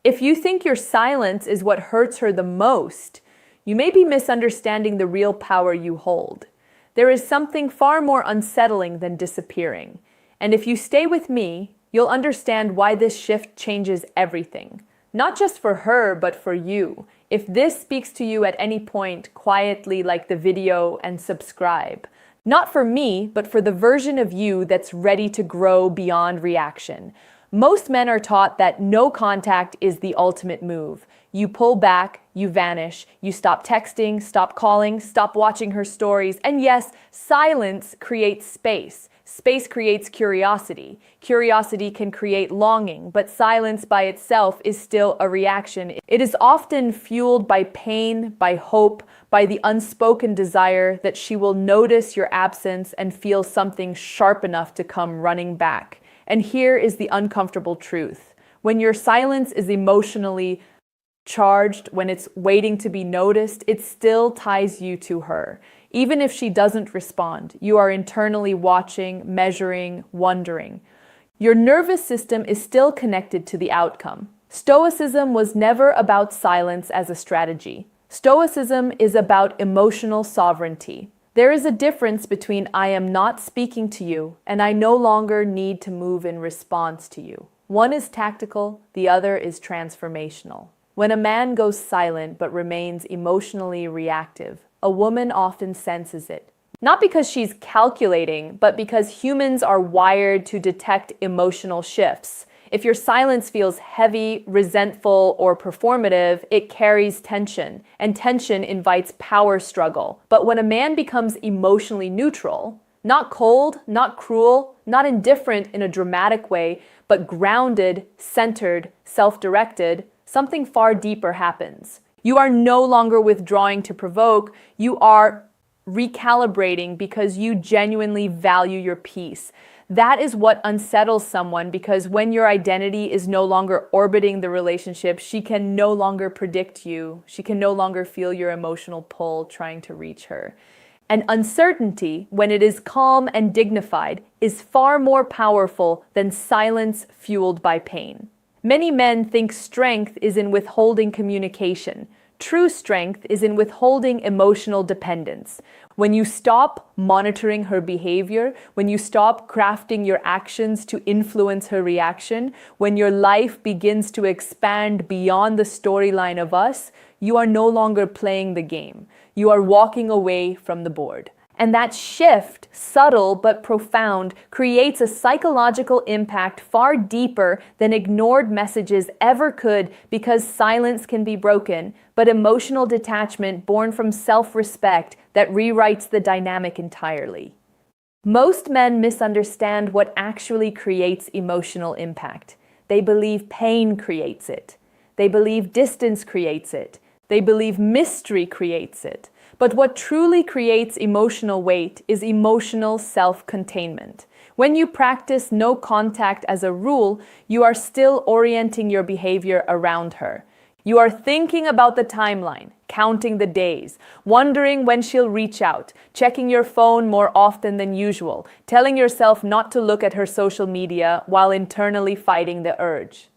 If you think your silence is what hurts her the most, you may be misunderstanding the real power you hold. There is something far more unsettling than disappearing. And if you stay with me, you'll understand why this shift changes everything. Not just for her, but for you. If this speaks to you at any point, quietly like the video and subscribe. Not for me, but for the version of you that's ready to grow beyond reaction. Most men are taught that no contact is the ultimate move. You pull back, you vanish, you stop texting, stop calling, stop watching her stories, and yes, silence creates space. Space creates curiosity. Curiosity can create longing, but silence by itself is still a reaction. It is often fueled by pain, by hope, by the unspoken desire that she will notice your absence and feel something sharp enough to come running back. And here is the uncomfortable truth. When your silence is emotionally charged, when it's waiting to be noticed, it still ties you to her. Even if she doesn't respond, you are internally watching, measuring, wondering. Your nervous system is still connected to the outcome. Stoicism was never about silence as a strategy. Stoicism is about emotional sovereignty. There is a difference between I am not speaking to you and I no longer need to move in response to you. One is tactical, the other is transformational. When a man goes silent but remains emotionally reactive, a woman often senses it. Not because she's calculating, but because humans are wired to detect emotional shifts. If your silence feels heavy, resentful, or performative, it carries tension, and tension invites power struggle. But when a man becomes emotionally neutral, not cold, not cruel, not indifferent in a dramatic way, but grounded, centered, self-directed, something far deeper happens. You are no longer withdrawing to provoke, you are recalibrating because you genuinely value your peace. That is what unsettles someone, because when your identity is no longer orbiting the relationship, she can no longer predict you. She can no longer feel your emotional pull trying to reach her. And uncertainty, when it is calm and dignified, is far more powerful than silence fueled by pain. Many men think strength is in withholding communication. True strength is in withholding emotional dependence. When you stop monitoring her behavior, when you stop crafting your actions to influence her reaction, when your life begins to expand beyond the storyline of us, you are no longer playing the game. You are walking away from the board. And that shift, subtle but profound, creates a psychological impact far deeper than ignored messages ever could, because silence can be broken, but emotional detachment born from self-respect that rewrites the dynamic entirely. Most men misunderstand what actually creates emotional impact. They believe pain creates it. They believe distance creates it. They believe mystery creates it. But what truly creates emotional weight is emotional self-containment. When you practice no contact as a rule, you are still orienting your behavior around her. You are thinking about the timeline, counting the days, wondering when she'll reach out, checking your phone more often than usual, telling yourself not to look at her social media while internally fighting the urge.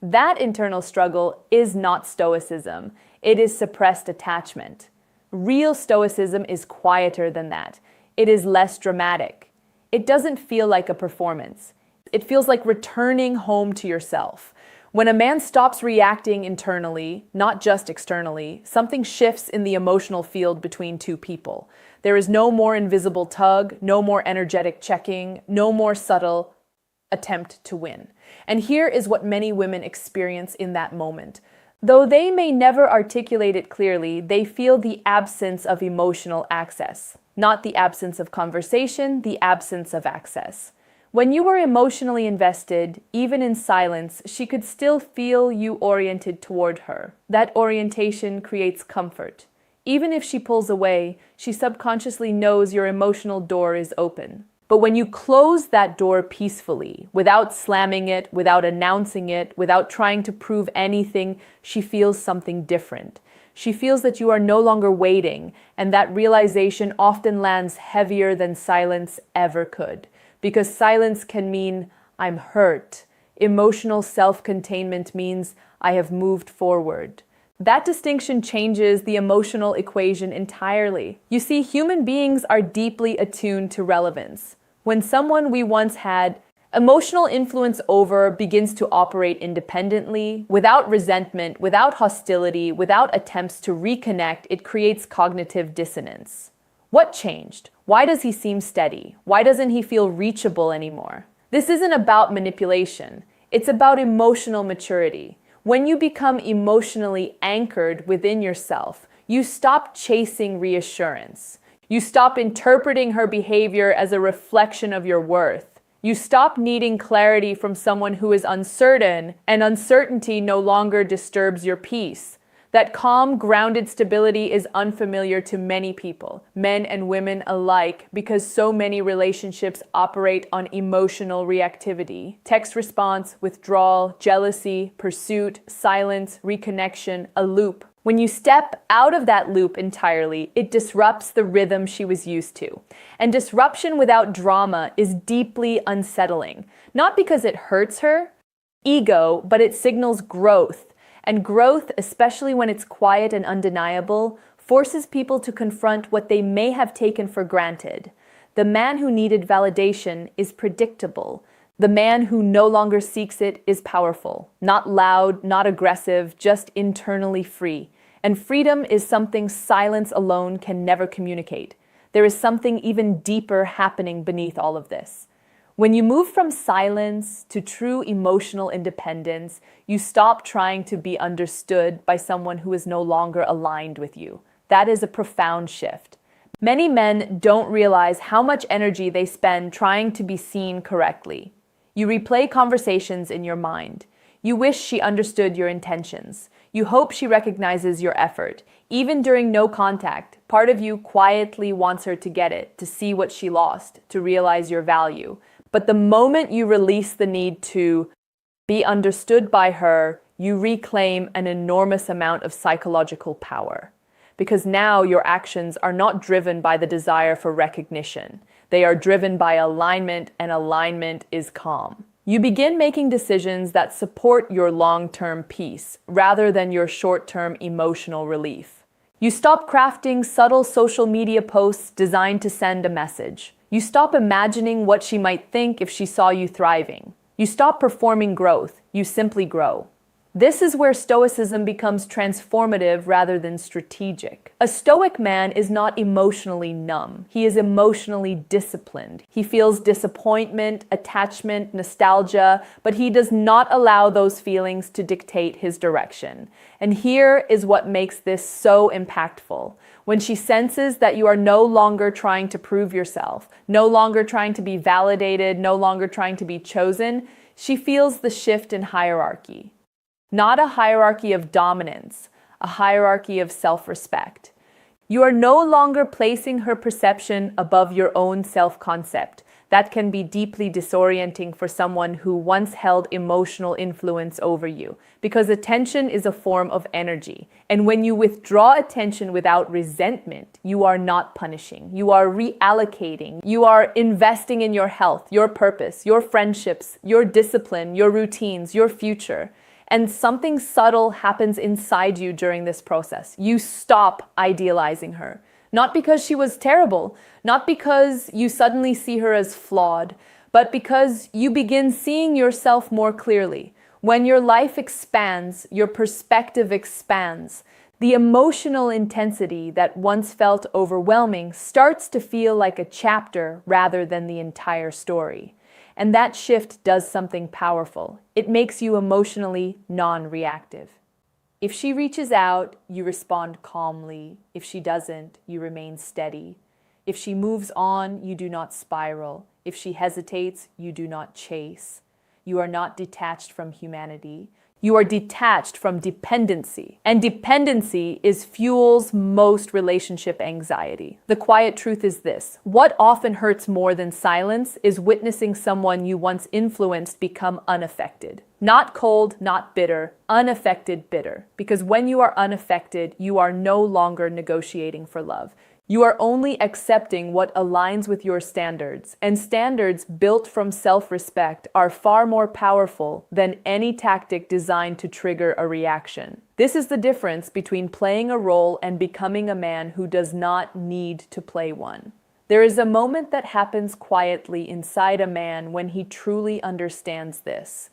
That internal struggle is not stoicism. It is suppressed attachment. Real stoicism is quieter than that. It is less dramatic. It doesn't feel like a performance. It feels like returning home to yourself. When a man stops reacting internally, not just externally, something shifts in the emotional field between two people. There is no more invisible tug, no more energetic checking, no more subtle attempt to win. And here is what many women experience in that moment. Though they may never articulate it clearly, they feel the absence of emotional access. Not the absence of conversation, the absence of access. When you were emotionally invested, even in silence, she could still feel you oriented toward her. That orientation creates comfort. Even if she pulls away, she subconsciously knows your emotional door is open. But when you close that door peacefully, without slamming it, without announcing it, without trying to prove anything, she feels something different. She feels that you are no longer waiting, and that realization often lands heavier than silence ever could. Because silence can mean, I'm hurt. Emotional self-containment means, I have moved forward. That distinction changes the emotional equation entirely. You see, human beings are deeply attuned to relevance. When someone we once had emotional influence over begins to operate independently, without resentment, without hostility, without attempts to reconnect, it creates cognitive dissonance. What changed? Why does he seem steady? Why doesn't he feel reachable anymore? This isn't about manipulation. It's about emotional maturity. When you become emotionally anchored within yourself, you stop chasing reassurance. You stop interpreting her behavior as a reflection of your worth. You stop needing clarity from someone who is uncertain, and uncertainty no longer disturbs your peace. That calm, grounded stability is unfamiliar to many people, men and women alike, because so many relationships operate on emotional reactivity. Text response, withdrawal, jealousy, pursuit, silence, reconnection, a loop. When you step out of that loop entirely, it disrupts the rhythm she was used to. And disruption without drama is deeply unsettling. Not because it hurts her ego, but it signals growth. And growth, especially when it's quiet and undeniable, forces people to confront what they may have taken for granted. The man who needed validation is predictable. The man who no longer seeks it is powerful. Not loud, not aggressive, just internally free. And freedom is something silence alone can never communicate. There is something even deeper happening beneath all of this. When you move from silence to true emotional independence, you stop trying to be understood by someone who is no longer aligned with you. That is a profound shift. Many men don't realize how much energy they spend trying to be seen correctly. You replay conversations in your mind. You wish she understood your intentions. You hope she recognizes your effort. Even during no contact, part of you quietly wants her to get it, to see what she lost, to realize your value. But the moment you release the need to be understood by her, you reclaim an enormous amount of psychological power. Because now your actions are not driven by the desire for recognition. They are driven by alignment, and alignment is calm. You begin making decisions that support your long-term peace rather than your short-term emotional relief. You stop crafting subtle social media posts designed to send a message. You stop imagining what she might think if she saw you thriving. You stop performing growth. You simply grow. This is where Stoicism becomes transformative rather than strategic. A Stoic man is not emotionally numb. He is emotionally disciplined. He feels disappointment, attachment, nostalgia, but he does not allow those feelings to dictate his direction. And here is what makes this so impactful. When she senses that you are no longer trying to prove yourself, no longer trying to be validated, no longer trying to be chosen, she feels the shift in hierarchy. Not a hierarchy of dominance, a hierarchy of self-respect. You are no longer placing her perception above your own self-concept. That can be deeply disorienting for someone who once held emotional influence over you, because attention is a form of energy. And when you withdraw attention without resentment, you are not punishing. You are reallocating. You are investing in your health, your purpose, your friendships, your discipline, your routines, your future. And something subtle happens inside you during this process. You stop idealizing her. Not because she was terrible, not because you suddenly see her as flawed, but because you begin seeing yourself more clearly. When your life expands, your perspective expands. The emotional intensity that once felt overwhelming starts to feel like a chapter rather than the entire story. And that shift does something powerful. It makes you emotionally non-reactive. If she reaches out, you respond calmly. If she doesn't, you remain steady. If she moves on, you do not spiral. If she hesitates, you do not chase. You are not detached from humanity. You are detached from dependency. And dependency is fuels most relationship anxiety. The quiet truth is this: what often hurts more than silence is witnessing someone you once influenced become unaffected. Not cold, not bitter, unaffected bitter. Because when you are unaffected, you are no longer negotiating for love. You are only accepting what aligns with your standards, and standards built from self-respect are far more powerful than any tactic designed to trigger a reaction. This is the difference between playing a role and becoming a man who does not need to play one. There is a moment that happens quietly inside a man when he truly understands this.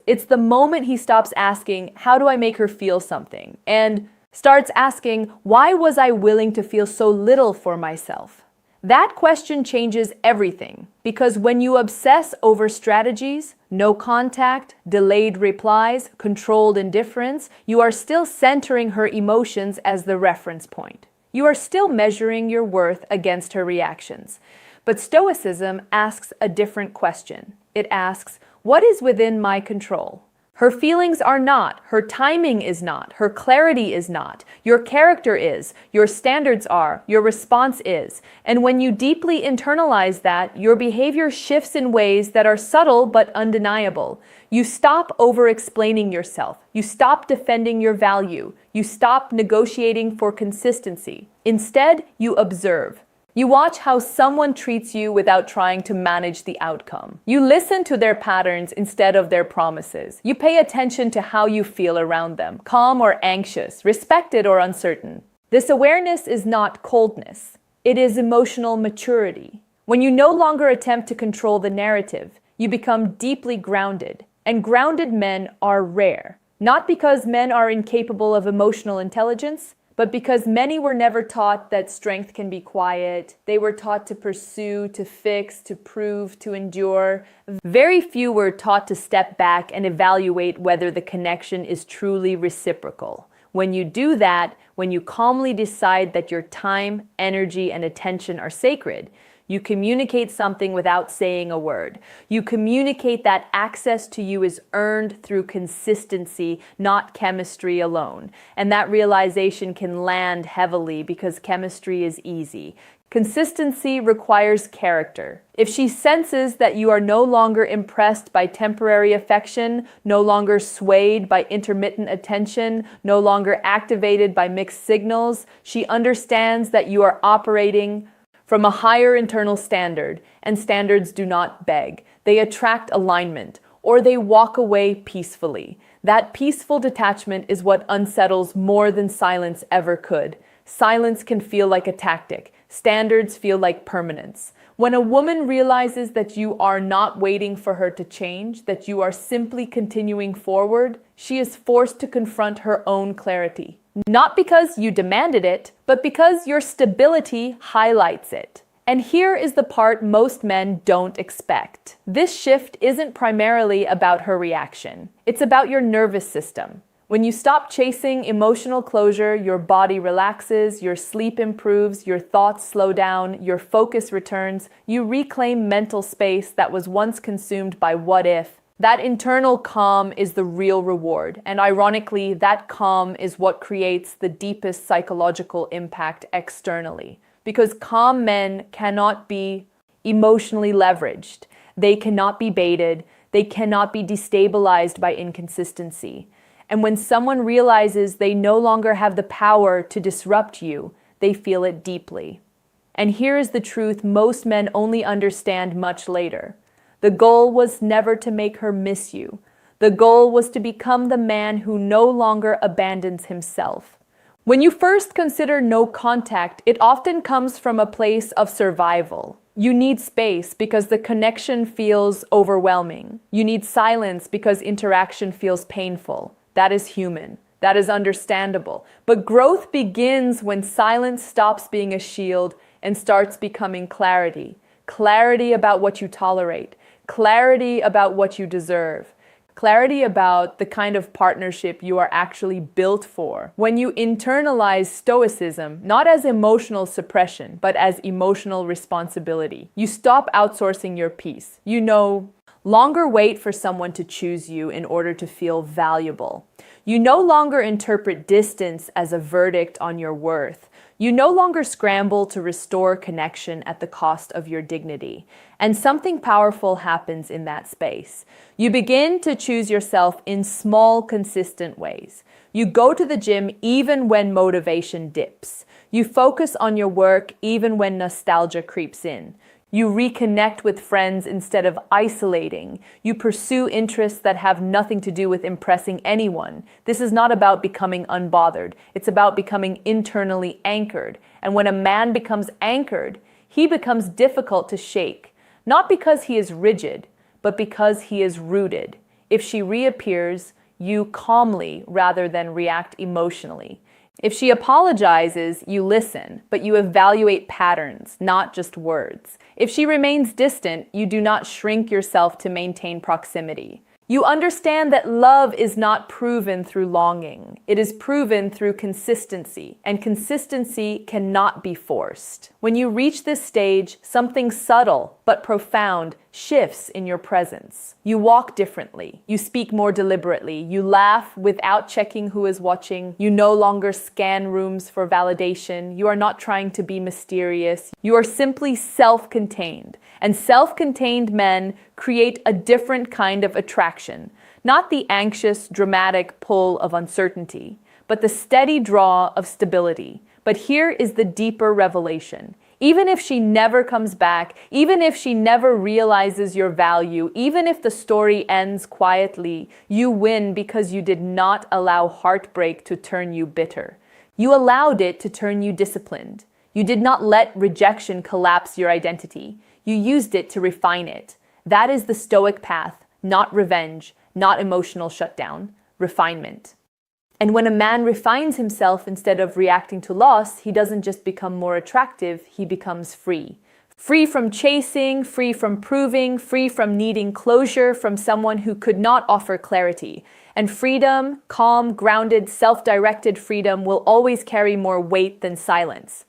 It's the moment he stops asking, "How do I make her feel something?" and starts asking, "Why was I willing to feel so little for myself?" That question changes everything, because when you obsess over strategies, no contact, delayed replies, controlled indifference, you are still centering her emotions as the reference point. You are still measuring your worth against her reactions. But Stoicism asks a different question. It asks, what is within my control? Her feelings are not, her timing is not, her clarity is not, your character is, your standards are, your response is. And when you deeply internalize that, your behavior shifts in ways that are subtle but undeniable. You stop over-explaining yourself. You stop defending your value. You stop negotiating for consistency. Instead, you observe. You watch how someone treats you without trying to manage the outcome. You listen to their patterns instead of their promises. You pay attention to how you feel around them, calm or anxious, respected or uncertain. This awareness is not coldness. It is emotional maturity. When you no longer attempt to control the narrative, you become deeply grounded. And grounded men are rare. Not because men are incapable of emotional intelligence, but because many were never taught that strength can be quiet. They were taught to pursue, to fix, to prove, to endure. Very few were taught to step back and evaluate whether the connection is truly reciprocal. When you do that, when you calmly decide that your time, energy, and attention are sacred, you communicate something without saying a word. You communicate that access to you is earned through consistency, not chemistry alone. And that realization can land heavily because chemistry is easy. Consistency requires character. If she senses that you are no longer impressed by temporary affection, no longer swayed by intermittent attention, no longer activated by mixed signals, she understands that you are operating from a higher internal standard, and standards do not beg. They attract alignment, or they walk away peacefully. That peaceful detachment is what unsettles more than silence ever could. Silence can feel like a tactic. Standards feel like permanence. When a woman realizes that you are not waiting for her to change, that you are simply continuing forward, she is forced to confront her own clarity. Not because you demanded it, but because your stability highlights it. And here is the part most men don't expect. This shift isn't primarily about her reaction. It's about your nervous system. When you stop chasing emotional closure, your body relaxes, your sleep improves, your thoughts slow down, your focus returns, you reclaim mental space that was once consumed by what if. That internal calm is the real reward, and ironically, that calm is what creates the deepest psychological impact externally. Because calm men cannot be emotionally leveraged, they cannot be baited, they cannot be destabilized by inconsistency. And when someone realizes they no longer have the power to disrupt you, they feel it deeply. And here is the truth most men only understand much later. The goal was never to make her miss you. The goal was to become the man who no longer abandons himself. When you first consider no contact, it often comes from a place of survival. You need space because the connection feels overwhelming. You need silence because interaction feels painful. That is human. That is understandable. But growth begins when silence stops being a shield and starts becoming clarity. Clarity about what you tolerate. Clarity about what you deserve. Clarity about the kind of partnership you are actually built for. When you internalize Stoicism, not as emotional suppression, but as emotional responsibility, you stop outsourcing your peace. You no longer wait for someone to choose you in order to feel valuable. You no longer interpret distance as a verdict on your worth. You no longer scramble to restore connection at the cost of your dignity. And something powerful happens in that space. You begin to choose yourself in small, consistent ways. You go to the gym even when motivation dips. You focus on your work even when nostalgia creeps in. You reconnect with friends instead of isolating. You pursue interests that have nothing to do with impressing anyone. This is not about becoming unbothered. It's about becoming internally anchored. And when a man becomes anchored, he becomes difficult to shake. Not because he is rigid, but because he is rooted. If she reappears, you calmly rather than react emotionally. If she apologizes, you listen, but you evaluate patterns, not just words. If she remains distant, you do not shrink yourself to maintain proximity. You understand that love is not proven through longing. It is proven through consistency, and consistency cannot be forced. When you reach this stage, something subtle but profound shifts in your presence. You walk differently. You speak more deliberately. You laugh without checking who is watching. You no longer scan rooms for validation. You are not trying to be mysterious. You are simply self-contained. And self-contained men create a different kind of attraction, not the anxious, dramatic pull of uncertainty, but the steady draw of stability. But here is the deeper revelation. Even if she never comes back, even if she never realizes your value, even if the story ends quietly, you win because you did not allow heartbreak to turn you bitter. You allowed it to turn you disciplined. You did not let rejection collapse your identity. You used it to refine it. That is the Stoic path, not revenge, not emotional shutdown, refinement. And when a man refines himself instead of reacting to loss, he doesn't just become more attractive, he becomes free. Free from chasing, free from proving, free from needing closure from someone who could not offer clarity. And freedom, calm, grounded, self-directed freedom will always carry more weight than silence.